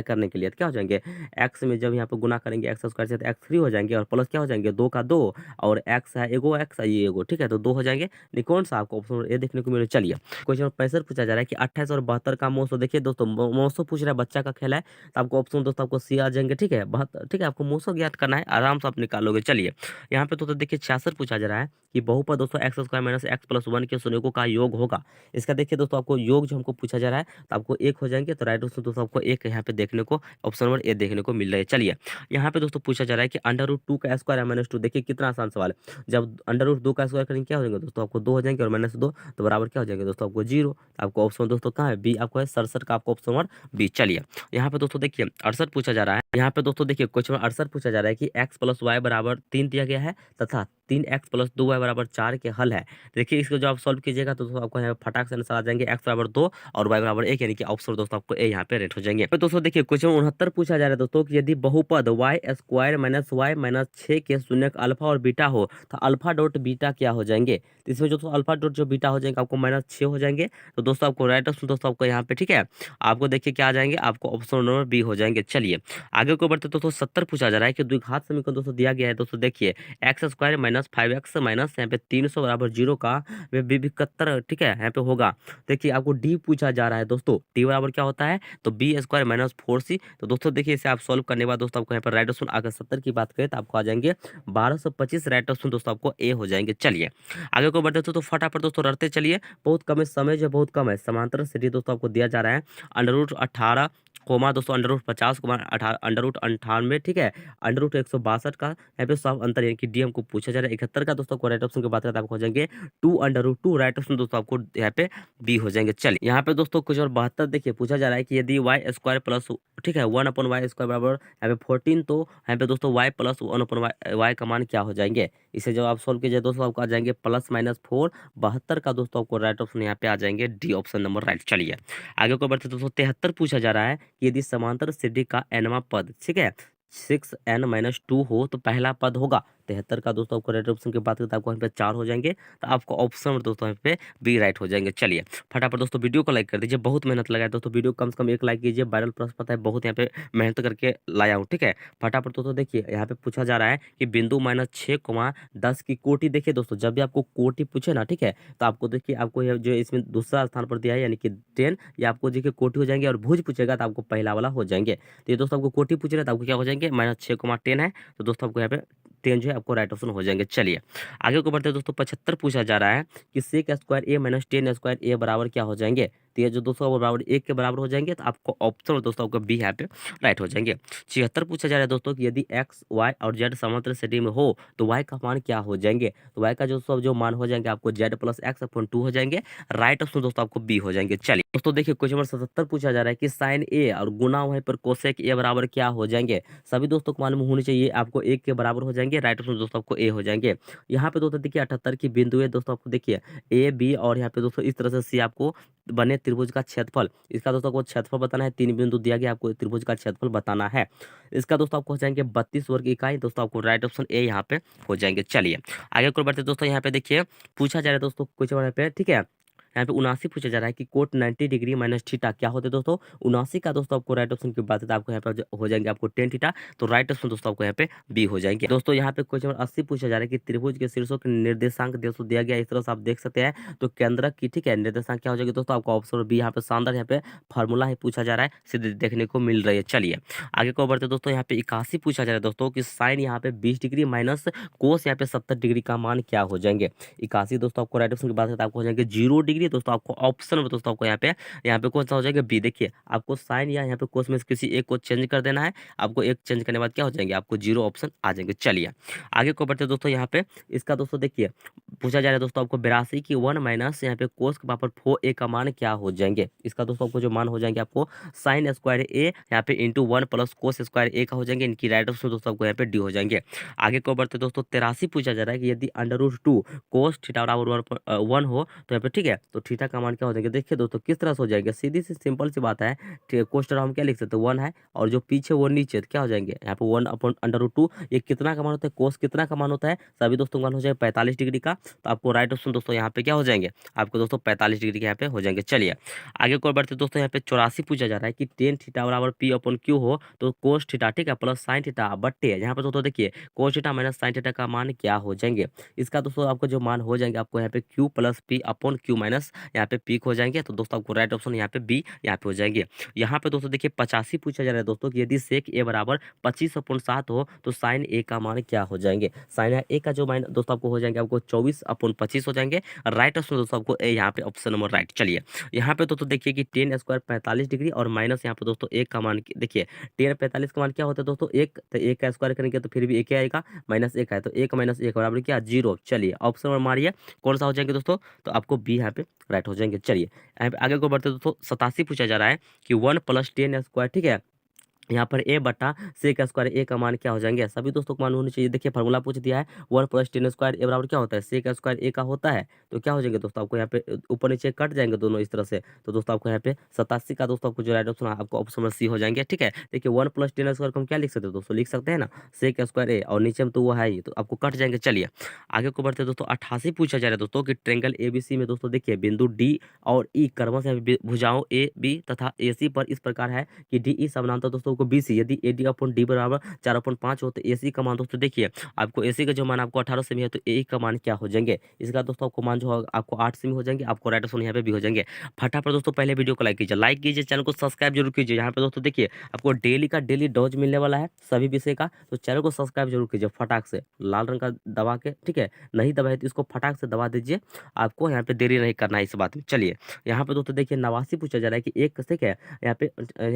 [SPEAKER 1] करने के लिए तो क्या हो जाएंगे, x में जब यहाँ पे गुना करेंगे एक्स स्क्वायर से तो x3 हो जाएंगे, और प्लस क्या हो जाएंगे 2 का 2, और x है एगो, x है ये एगो, ठीक है, तो 2 हो जाएंगे। नहीं कौन सा आपको ऑप्शन ए देखने को मिले। चलिए क्वेश्चन 65 पूछा जा रहा है कि 28 और 72 का मोसो, देखिए दोस्तों मोसो पूछ रहा है, बच्चा का खेल है, तो आपको ऑप्शन दोस्तों आपको सी आ जाएंगे। ठीक है 72, ठीक है, आपको मोसो ज्ञात करना है, आराम से आप निकालोगे। चलिए यहाँ पे दोस्तों देखिए 66 पूछा जा रहा है कि बहुपद दोस्तों x square minus x plus 1 के शून्यों का योग होगा। इसका देखिए दोस्तों आपको योग जो हमको पूछा जा रहा है, तो आपको एक हो जाएंगे, तो राइट ऑप्शन दोस्तों आपको एक यहाँ पे देखने को, ऑप्शन नंबर ए देखने को मिल रहा है। चलिए यहाँ पे दोस्तों पूछा जा रहा है कि √2 का स्क्वायर माइनस 2, देखिए कितना आसान सवाल है। जब √2 का स्क्वायर करेंगे क्या हो जाएंगे दोस्तों, आपको 2 हो जाएंगे, और माइनस 2 तो बराबर क्या हो जाएंगे दोस्तों आपको 0। आपको ऑप्शन दोस्तों कहाँ है, बी आपको है 67 का, आपको ऑप्शन नंबर बी। चलिए यहाँ पे दोस्तों देखिए 68 पूछा जा रहा है। यहाँ पे दोस्तों देखिए क्वेश्चन 68 पूछा जा रहा है कि x प्लस वाई बराबर 3 दिया गया है, तथा 3x प्लस 2y बराबर 4 के हल है। देखिए इसको जब आप सॉल्व कीजिएगा तो दोस्तों आपको यहाँ पे फटाक से आंसर आ जाएंगे, x बराबर 2 और y बराबर 1, यानी कि ऑप्शन दोस्तों आपको ए यहाँ पे रेट हो जाएंगे। तो दोस्तों देखिए क्वेश्चन 69 पूछा जा रहा है दोस्तों कि यदि बहुपद y square minus y minus 6 के शून्य अल्फा और बीटा हो, तो अल्फा डॉट बीटा क्या हो जाएंगे। तो इसमें जो अल्फा डॉट जो बीटा हो जाएंगे आपको -6 हो जाएंगे। तो दोस्तों आपको राइट ऑप्शन दोस्तों आपको यहाँ पे, ठीक है, आपको देखिए क्या आ जाएंगे, आपको ऑप्शन नंबर बी हो जाएंगे। चलिए आगे को बढ़ते दोस्तों 70 पूछा जा रहा है कि द्विघात समीकरण दोस्तों दिया गया है दोस्तों। देखिए x square minus 5x minus यहाँ पे 300 बराबर 0 का विकत्तर, ठीक है, यहाँ पे होगा। देखिए आपको डी पूछा जा रहा है दोस्तों, डी बराबर क्या होता है, तो बी स्क्वायर माइनस 4c। तो दोस्तों देखिए इसे आप सॉल्व करने के बाद दोस्तों आपको यहाँ पर राइट ऑप्शन, अगर 70 की बात करें तो आपको आ जाएंगे 1225, राइट ऑप्शन दोस्तों आपको ए हो जाएंगे। चलिए आगे को बढ़ते तो फटाफट दोस्तों रटते चलिए, बहुत कम है समय, जो बहुत कम है। समांतर सीधी दोस्तों आपको दिया जा रहा है √18 कोमा दोस्तों √50 कोमा √98, ठीक है, √162 का यहाँ पे सब अंतर, यानी कि डी हमको पूछा जा रहा है। 71 का दोस्तों को राइट ऑप्शन की बात करते आपको हो जाएंगे 2√2, राइट ऑप्शन दोस्तों आपको यहाँ पे बी हो जाएंगे। चलिए यहाँ पे दोस्तों कुछ और 72 देखिए पूछा जा रहा है कि यदि वाई स्क्वायर प्लस, ठीक है, 1/y स्क्वायर बराबर यहाँ पे 14, तो यहाँ पे दोस्तों y प्लस 1/y का मान क्या हो जाएंगे। इसे जब आप सोल्व कीजिए दोस्तों आपको आ जाएंगे +-4। 72 का दोस्तों आपको राइट ऑप्शन यहाँ पे आ जाएंगे डी ऑप्शन नंबर राइट। चलिए आगे को बढ़ते दोस्तों 73 पूछा जा रहा है कि यदि समांतर सीढ़ी का nवां पद, ठीक है, 6n-2 हो तो पहला पद होगा। 73 का दोस्तों आपको राइट ऑप्शन की बात करते आपको यहाँ पे 4 हो जाएंगे, तो आपको ऑप्शन दोस्तों यहाँ पे बी राइट हो जाएंगे। चलिए फटाफट दोस्तों वीडियो को लाइक कर दीजिए, बहुत मेहनत लगाए दोस्तों, वीडियो कम से कम एक लाइक कीजिए, वायरल प्लस पता है बहुत यहाँ पे मेहनत करके लाया हूँ। ठीक है फटाफट दोस्तों देखिए यहाँ पे पूछा जा रहा है कि बिंदु -6, 10 की कोटि। देखिए दोस्तों जब भी आपको कोटि पूछे ना, ठीक है, तो आपको देखिए आपको जो इसमें दूसरा स्थान पर दिया है यानी कि 10, या आपको देखिए कोटि हो जाएंगे, और भुज पूछेगा तो आपको पहला वाला हो जाएंगे। तो ये दोस्तों आपको कोटि पूछ रहे हैं तो आपको क्या हो जाएंगे, -6, 10 है, तो दोस्तों आपको यहाँ पे 10 जो है आपको राइट ऑप्शन हो जाएंगे। चलिए आगे को बढ़ते हैं दोस्तों 75 पूछा जा रहा है कि sec स्क्वायर ए माइनस 10 स्क्वायर ए बराबर क्या हो जाएंगे। तो ये जो दोस्तों वो बराबर 1 के बराबर हो जाएंगे, तो आपको ऑप्शन दोस्तों आपको बी यहाँ पे राइट हो जाएंगे। 76 पूछा जा रहा है दोस्तों कि यदि एक्स वाई और जेड समांतर श्रेणी में हो तो वाई का मान क्या हो जाएंगे। तो वाई का जो सब जो मान हो जाएंगे आपको जेड प्लस एक्स अपॉन 2 हो जाएंगे, राइट ऑप्शन दोस्तों आपको बी हो जाएंगे। चलिए दोस्तों देखिए क्वेश्चन नंबर 77 पूछा जा रहा है कि साइन ए और गुना वहीं पर कोसेक ए बराबर क्या हो जाएंगे। सभी दोस्तों को मालूम होनी चाहिए, आपको 1 के बराबर हो जाएंगे, राइट ऑप्शन दोस्तों आपको ए हो जाएंगे। यहाँ पे दोस्तों देखिए 78 की बिंदु है दोस्तों, आपको देखिए ए बी और यहाँ पे दोस्तों इस तरह से सी आपको बने त्रिभुज का क्षेत्रफल, इसका दोस्तों आपको क्षेत्रफल बताना है। 3 बिंदु दिया गया, आपको त्रिभुज का क्षेत्रफल बताना है। इसका दोस्तों आपको हो जाएंगे 32 वर्ग इकाई, दोस्तों आपको राइट ऑप्शन ए यहाँ पे हो जाएंगे। चलिए आगे को बढ़ते दोस्तों, यहाँ पे देखिए पूछा जा रहा है दोस्तों कुछ यहाँ पे, ठीक है, यहाँ पे 79 पूछा जा रहा है कि कोट 90 डिग्री माइनस थीटा क्या होते हैं दोस्तों। 79 का दोस्तों आपको राइट ऑप्शन की बात है, आपको यहाँ पे हो जाएंगे आपको 10 थीटा, तो राइट ऑप्शन दोस्तों आपको यहाँ पे बी हो जाएंगे। दोस्तों यहाँ पे क्वेश्चन 80 पूछा जा रहा है कि त्रिभुज के शीर्षों के निर्देशांक दोस्तों दिया गया, इस तरह से आप देख सकते हैं। तो केंद्रक की, ठीक है, निर्देशांक क्या हो जाएगी दोस्तों, आपको ऑप्शन बी यहाँ पे शानदार यहाँ पे फॉर्मूला ही पूछा जा रहा है, सीधे देखने को मिल रही है। चलिए आगे को बढ़ते दोस्तों, यहाँ पे 81 पूछा जा रहा है दोस्तों कि साइन यहाँ पे 20 डिग्री माइनस कोस यहाँ पे 70 डिग्री का मान क्या हो जाएंगे। 81 दोस्तों आपको राइट ऑप्शन की बात है, आपको हो जाएंगे 0 डिग्री, जाएगी दोस्तों, आपको ऑप्शन में दोस्तों आपको यहाँ पे कौन सा हो जाएगा, बी। देखिए आपको साइन या यहाँ पे कोस में से किसी एक को चेंज कर देना है। आपको एक चेंज करने के बाद क्या हो जाएंगे, आपको जीरो ऑप्शन आ जाएंगे। चलिए आगे को बढ़ते हैं दोस्तों। यहाँ पे इसका दोस्तों देखिए पूछा जा रहा है दोस्तों आपको 82 की 1 माइनस यहाँ पे कोस के पावर 4 ए का मान क्या हो जाएंगे। इसका दोस्तों आपको जो मान हो जाएंगे आपको साइन स्क्वायर ए यहाँ पे इंटू 1 प्लस कोस स्क्वायर ए का हो जाएंगे। इनकी राइट ऑप्शन दोस्तों आपको यहाँ पे डी हो जाएंगे। आगे को बढ़ते दोस्तों 83 पूछा जा रहा है कि यदि अंडर रूट 2 कोस थीटा बराबर 1 हो तो यहाँ पे ठीक है, तो थीटा का मान क्या हो जाएंगे। देखिए दोस्तों किस तरह से हो जाएंगे, सीधी सी सिंपल सी बात है। ठीक है, कोस थीटा हम क्या लिख सकते हैं, 1 है, और जो पीछे वो नीचे तो क्या हो जाएंगे यहाँ पे 1 अपॉन अंडर रूट 2। ये कितना का मान होता है, कोस कितना का मान होता है, सभी दोस्तों का मान हो जाएगा 45 डिग्री का। तो आपको राइट ऑप्शन दोस्तों यहाँ पे क्या हो जाएंगे, आपको दोस्तों 45 डिग्री के यहाँ पे हो जाएंगे। चलिए आगे को बढ़ते दोस्तों। यहाँ पे 84 पूछा जा रहा है कि टेन थीटा बराबर पी अपॉन क्यू हो तो कोस थीटा ठीक है प्लस साइन थीटा बट्टे यहाँ पे दोस्तों देखिए cos theta minus sine theta का मान क्या हो जाएंगे। इसका दोस्तों आपको जो मान हो जाएंगे आपको यहाँ पे Q plus P upon Q minus यहाँ पे पी हो जाएंगे। तो दोस्तों आपको राइट ऑप्शन यहाँ पे बी यहाँ पे हो जाएंगे। यहाँ पे दोस्तों देखिए 85 पूछा जा रहा है दोस्तों कि यदि सेक ए बराबर 25/7 हो तो साइन ए का मान क्या हो जाएंगे। साइन ए का जो मान दोस्तों आपको हो जाएंगे आपको 24/25 हो जाएंगे। राइट ऑप्शन दोस्तों आपको ए यहाँ पे ऑप्शन नंबर राइट। चलिए यहाँ पे दोस्तों देखिए कि टेन स्क्वायर 45 डिग्री और माइनस यहाँ पे दोस्तों एक का मान देखिए टेन 45 का मान क्या होता है दोस्तों एक, तो एक का स्क्वायर करेंगे तो फिर भी एक ही आएगा, माइनस एक है तो एक माइनस एक बराबर क्या, जीरो। चलिए ऑप्शन नंबर मारिए कौन सा हो जाएंगे दोस्तों, तो आपको बी यहाँ पे राइट हो जाएंगे। चलिए यहाँ पे आगे को बढ़ते दोस्तों 87 पूछा जा रहा है कि 1 + 10 स्क्वायर ठीक है यहाँ पर ए बटा सेक स्क्वायर ए का मान क्या हो जाएंगे। सभी दोस्तों को मान होनी चाहिए। देखिए फार्मूला पूछ दिया है 1 + 10 स्क्वायर ए बराबर क्या होता है, सेक स्क्वायर ए का होता है। तो क्या हो जाएंगे दोस्तों आपको यहाँ पे ऊपर नीचे कट जाएंगे दोनों इस तरह से। तो दोस्तों आपको यहाँ पे 87 का दोस्तों आपको जो राइट ऑप्शन आपको ऑप्शन नंबर सी हो जाएंगे। ठीक है देखिए 1 + 10 स्क्वायर को हम क्या लिख सकते हैं दोस्तों, लिख सकते हैं ना सेक स्क्वायर ए, और नीचे में तो वो है ही तो आपको कट जाएंगे। चलिए आगे को बढ़ते दोस्तों 88 पूछा जा रहा है दोस्तों कि ट्रेंगल ABC में दोस्तों देखिए बिंदु डी और ई क्रमशः भुजाओं ए बी तथा AC पर इस प्रकार है कि DE समानांतर दोस्तों को BC। यदि AD अपॉन डी बराबर 4/5 हो तो AC का मान दोस्तों देखिए आपको AC का जो मान आपको 18 सेमी है तो AE का मान क्या हो जाएंगे। इसका दोस्तों आपको मान जो है आपको 8 सेमी हो जाएंगे। आपको राइट ऑप्शन यहाँ पे भी हो जाएंगे। फटाफट दोस्तों पहले वीडियो को लाइक कीजिए, चैनल को सब्सक्राइब जरूर कीजिए। यहाँ पे दोस्तों देखिए आपको डेली का डेली डोज मिलने वाला है सभी विषय का, तो चैनल को सब्सक्राइब जरूर कीजिए फटाक से, लाल रंग का दबा के। ठीक है नहीं दबाए तो इसको फटाक से दबा दीजिए, आपको यहाँ पे देरी नहीं करना है इस बात में। चलिए यहाँ पे दोस्तों देखिए 89 पूछा जा रहा है कि एक ठीक है यहाँ पे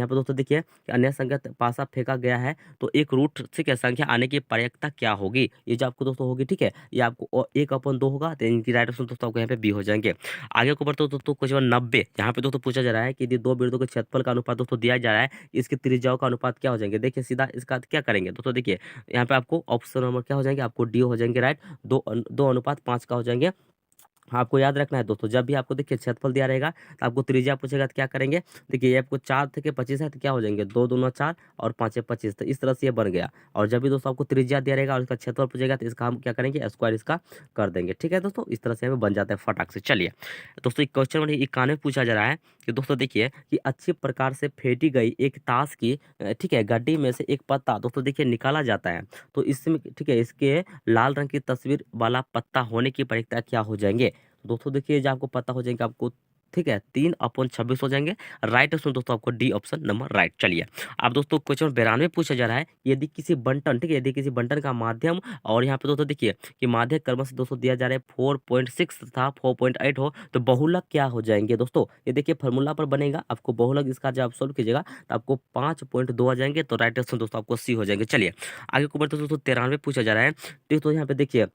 [SPEAKER 1] दोस्तों देखिए कि अन्य संगत पासा फेंका गया है तो एक रूट ठीक है संख्या आने की प्रायिकता क्या होगी। ये जो आपको दोस्तों होगी ठीक है ये आपको 1/2 होगा। तो इनकी राइट ऑप्शन दोस्तों आपको यहाँ पे बी हो जाएंगे। आगे को बढ़ते दोस्तों क्वेश्चन 90 यहाँ पे दोस्तों पूछा जा रहा है कि यदि दो बिंदुओं के क्षेत्रफल का अनुपात दोस्तों दिया जा रहा है इसकी त्रिज्याओं का अनुपात क्या हो जाएंगे। देखिए सीधा इसका क्या करेंगे दोस्तों, देखिए यहाँ पे आपको ऑप्शन नंबर क्या हो जाएंगे, आपको डी हो जाएंगे राइट। 2:5 का हो जाएंगे। आपको याद रखना है दोस्तों जब भी आपको देखिए क्षेत्रफल दिया रहेगा तो आपको त्रिज्या पूछेगा तो क्या करेंगे। देखिए ये आपको 4 थे 25 है तो क्या हो जाएंगे 2 दूना 4 और 5 25, तो इस तरह से ये बन गया। और जब भी दोस्तों आपको त्रिज्या दिया रहेगा और इसका क्षेत्रफल पूछेगा तो इसका हम क्या करेंगे, स्क्वायर इसका कर देंगे। ठीक है दोस्तों इस तरह से हमें बन जाता है फटाक से। चलिए दोस्तों क्वेश्चन नंबर 91 पूछा जा रहा है कि दोस्तों देखिए कि अच्छी प्रकार से फेंटी गई एक ताश की ठीक है गड्डी में से एक पत्ता दोस्तों देखिए निकाला जाता है। तो इसमें ठीक है इसके लाल रंग की तस्वीर वाला पत्ता होने की प्रायिकता क्या हो जाएंगे। दोस्तों देखिए जो आपको पता हो जाएंगे आपको ठीक है 3/26 हो जाएंगे। राइट ऑप्शन दोस्तों आपको डी ऑप्शन नंबर राइट। चलिए अब दोस्तों क्वेश्चन 92 पूछा जा रहा है यदि किसी बंटन ठीक है यदि किसी बंटन का माध्यम और यहाँ पे दोस्तों देखिए कि माध्य क्रम से दोस्तों दिया जा रहा है 4.6 तथा 4.8 हो तो बहुलक क्या हो जाएंगे। दोस्तों ये देखिए फॉर्मूला पर बनेगा आपको बहुलक, इसका जब आप सोल्व कीजिएगा तो आपको 5.2 आ जाएंगे। तो राइट ऑप्शन दोस्तों आपको सी हो जाएंगे। चलिए आगे को बढ़ते दोस्तों 93 पूछा जा रहा है। दोस्तों यहाँ पे देखिए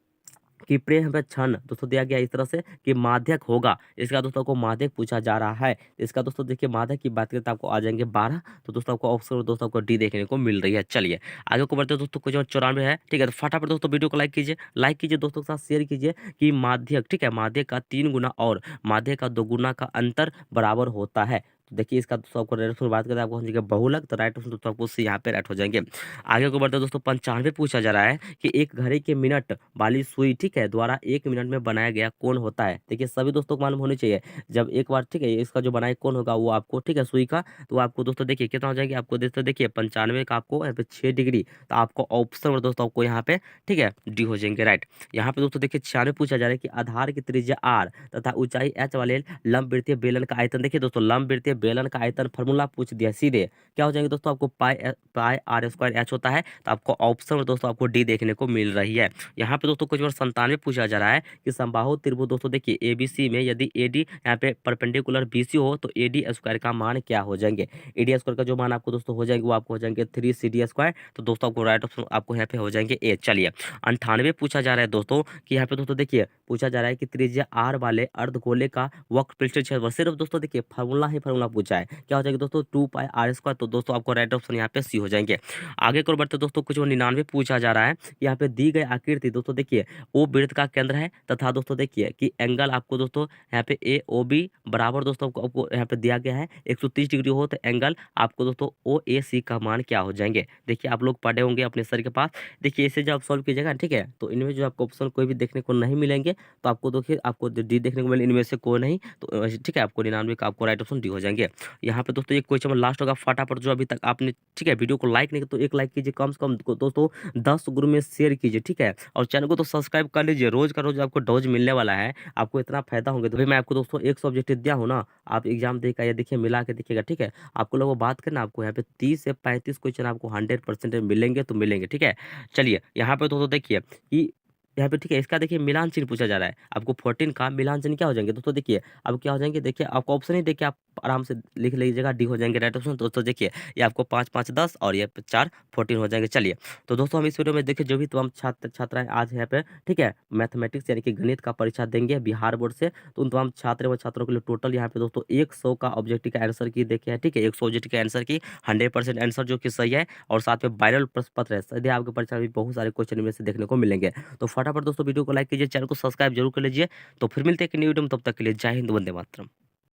[SPEAKER 1] कि प्रेम में क्षण दोस्तों दिया गया इस तरह से कि माध्यक होगा। इसका दोस्तों को माध्यक पूछा जा रहा है। इसका दोस्तों देखिए माध्यक की बात करें तो आपको आ जाएंगे 12। तो दोस्तों आपको ऑप्शन दोस्तों आपको डी देखने को मिल रही है। चलिए आगे को बढ़ते दोस्तों कुछ 94 है। ठीक है तो फटाफट दोस्तों वीडियो को लाइक कीजिए दोस्तों के साथ शेयर कीजिए कि माध्यक ठीक है माध्यक का 3 गुना और माध्यक का 2 गुना का अंतर बराबर होता है। तो देखिए इसका दोस्तों आपको राइट ऑप्शन बात करें आपको हो बहुलक, तो राइट ऑप्शन दोस्तों आपको सी यहाँ पे राइट हो जाएंगे। आगे को बढ़ते दोस्तों 95 पूछा जा रहा है कि एक घड़ी के मिनट वाली सुई ठीक है द्वारा 1 मिनट में बनाया गया कोण होता है। देखिए सभी दोस्तों को मालूम होनी चाहिए जब एक बार ठीक है इसका जो बनाया कोण होगा वो आपको ठीक है सुई का, तो आपको दोस्तों देखिए कितना हो जाएगा आपको दोस्तों देखिए 95 का आपको यहाँ पे 6 डिग्री। तो आपको ऑप्शन में दोस्तों आपको यहाँ पे ठीक है डी हो जाएंगे राइट। यहाँ पे दोस्तों देखिए 96 पूछा जा रहा है कि आधार की त्रिज्या r तथा ऊंचाई h वाले लंबवृत्तीय बेलन का आयतन। देखिए दोस्तों लंबवृत्तीय बेलन का आयतन फार्मूला पूछ दिया सीधे, क्या हो जाएंगे दोस्तों? आपको पाई पाई आर स्क्वायर एच होता है, तो आपको ऑप्शन में दोस्तों आपको डी देखने को मिल रही है। यहाँ पे दोस्तों क्वेश्चन 97 पूछा जा रहा है कि समबाहु त्रिभुज दोस्तों देखिए एबीसी में यदि एडी यहाँ पे परपेंडिकुलर बीसी हो तो एडी स्क्वायर का मान क्या हो जाएंगे? एडी स्क्वायर का जो मान आपको दोस्तों हो जाएंगे वो आपको हो जाएंगे 3 CD स्क्वायर। तो दोस्तों आपको राइट ऑप्शन आपको यहाँ पे हो जाएंगे ए। चलिए 98 पूछा जा रहा है दोस्तों कि यहाँ पे दोस्तों देखिए पूछा जा रहा है कि त्रिज्या आर वाले अर्धगोले का वक्रपृष्ठ क्षेत्रफल, सिर्फ दोस्तों देखिए फार्मूला पूछा है, क्या हो जाएगा दोस्तों? 2 पाई r स्क्वायर। तो दोस्तों आपको राइट ऑप्शन यहाँ पे सी हो जाएंगे। आगे को बढ़ते दोस्तों कुछ 99 पूछा जा रहा है, यहाँ पे दी गई आकृति दोस्तों देखिए ओ वृत्त का केंद्र है, तथा दोस्तों देखिए कि एंगल आपको दोस्तों यहाँ पे ए ओ बी बराबर दोस्तों आपको यहाँ पे दिया गया है 130 डिग्री हो, तो एंगल आपको दोस्तों ओ ए सी का मान क्या हो जाएंगे? देखिए आप लोग पढ़े होंगे अपने सर के पास। देखिए इसे जब आप सॉल्व कीजिएगा ठीक है, तो इनमें जो आपको ऑप्शन कोई भी देखने को नहीं मिलेंगे, तो आपको देखिए आपको डी देखने को मिले, इनमें से कोई नहीं, तो ठीक है आपको 99 का आपको राइट ऑप्शन डी हो जाएंगे। यहाँ पे दोस्तों एक क्वेश्चन लास्ट होगा, फटाफट जो अभी तक आपने ठीक है वीडियो को लाइक नहीं किया तो एक लाइक कीजिए, कम से कम दोस्तों 10 ग्रुप में शेयर कीजिए ठीक है, और चैनल को तो सब्सक्राइब कर लीजिए। रोज का रोज आपको डोज मिलने वाला है, आपको इतना फायदा होंगे। तो भाई मैं आपको दोस्तों एक सब्जेक्ट दिया हूँ ना, आप एग्जाम देकर या देखिए मिला के देखिएगा ठीक है। आपको लोगों बात करना, आपको यहाँ पे 30 से 35 क्वेश्चन आपको 100% मिलेंगे तो मिलेंगे ठीक है। चलिए यहाँ पे दोस्तों देखिए कि यहाँ पे ठीक है, इसका देखिए मिलान चिन्ह पूछा जा रहा है, आपको 14 का मिलान चिन्ह क्या हो जाएंगे दोस्तों? देखिए अब क्या हो जाएंगे, देखिए आपको ऑप्शन ही देखिए आप आराम से लिख लीजिएगा, डी हो जाएंगे राइट ऑप्शन। दोस्तों देखिए ये आपको 5 5 10 और ये 4 14 हो जाएंगे। चलिए तो दोस्तों हम इस वीडियो में देखिए जो भी तमाम छात्र छात्राएं आज यहाँ पे ठीक है मैथमेटिक्स यानी कि गणित का परीक्षा देंगे बिहार बोर्ड से, तो उन तमाम छात्र व छात्रों के लिए टोटल यहाँ पे दोस्तों 100 का ऑब्जेक्टिव का आंसर की देखे है ठीक है, 100 ऑब्जेक्टिव का आंसर की 100% आंसर जो कि सही है, और साथ में वायरल प्रश्न पत्र है, सीधे आपके परीक्षा में बहुत सारे क्वेश्चन में से देखने को मिलेंगे। तो फटाफट दोस्तों वीडियो को लाइक कीजिए, चैनल को सब्सक्राइब जरूर कर लीजिए। तो फिर मिलते हैं कि न्यू वीडियो में, तब तक के लिए जय हिंद, वंदे मातरम।